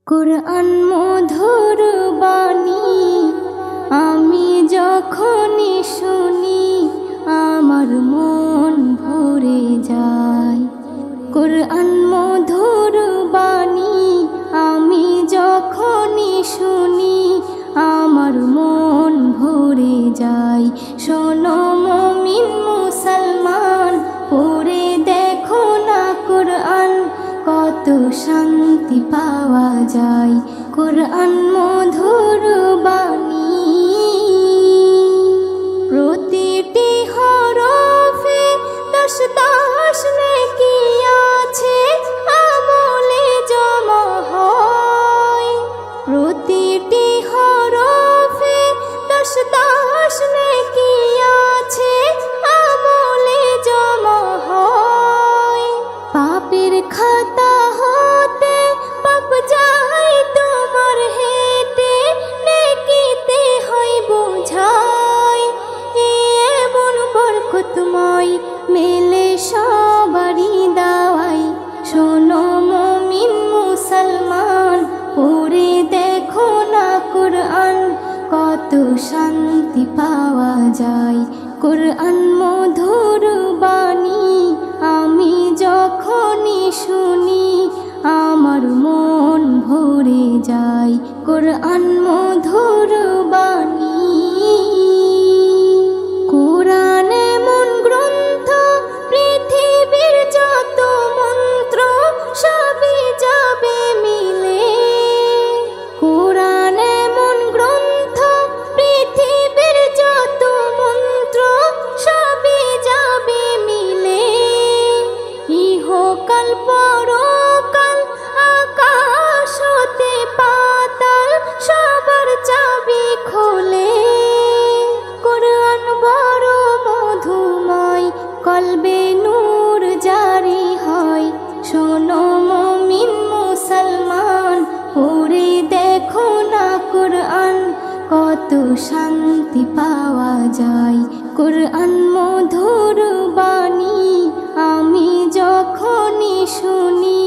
কুরআন মধুর বাণী আমি যখনই শুনি আমার মন ভরে যায়। কুরআন মধুর বাণী আমি যখনই শুনি আমার মন ভরে যায়। শোনো মুমিন মুসলমান, পড়ে দেখো না কুরআন, কত শান্তি পাওয়া যায়। কুরআন মধুর বাণী প্রতিটি হরফে 10 নেকি আছে, আমলে জমা হয়। প্রতিটি হরফে 10 নেকি আছে, আমলে জমা হয়। পাপের খাতা হতে পাপ যায় তোমার হেঁটে, নেকিতে হয় বোঝাই। এমন বরকতময় মেলে সবারই দাওয়াই। শোনো মুমিন মুসলমান, পড়ে দেখো না কুরআন, কত শান্তি পাওয়া যায়। কুরআন মধুর বাণী আমি যখনই শুনি আমার মন ভরে যায়। কুরআন মধুর বাণী কুরআন এমন গ্রন্থ, পৃথিবীর যত মন্ত্র সবই যাবে মিলে। কুরআন এমন গ্রন্থ, পৃথিবীর যত মন্ত্র সবই যাবে মিলে। ইহকাল পরকাল আকাশ হতে পাতাল সবার চাবি খোলে। কুরআন বড় মধুময়, কলবে নূর জারি হয়। শোনো মুমিন মুসলমান, পড়ে দেখো না কুরআন, কত শান্তি পাওয়া যায়। কুরআন মধুর বাণী আমি যখনই শুনি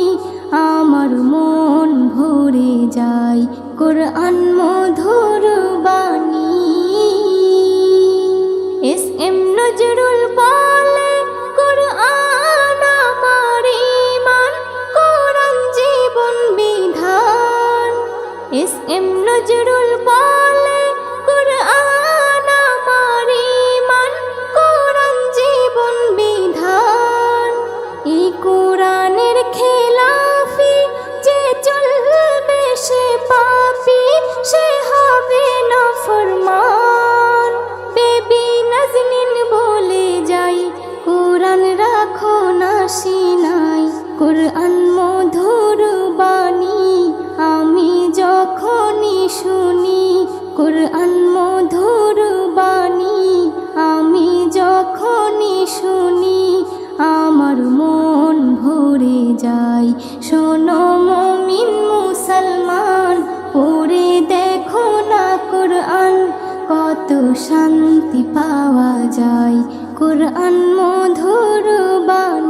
আমার মন ভরে যায়। কুরআন মধুর বাণী এস.এম. নজরুল বলে, কুরআন আমার ঈমান, কুরআন জীবন বিধান। এস.এম. নজরুল বলে, কুরআন আমার ঈমান, কুরআন জীবন বিধান। এই কুরআনের খেলাফি যে চলবে সে পাপী, সে হবে নাফরমান। বেবি নাজনীন বলে যাই, কুরআন রাখো না সিনাই। কুরআন মধুর বাণী আমি যখনই শুনি, কুরআন মধুর বাণী আমি যখনই শুনি আমার মন ভরে যায়। শোনো মুমিন মুসলমান, পড়ে দেখো না কুরআন, কত শান্তি পাওয়া যায়। কুরআন মধুর বাণী।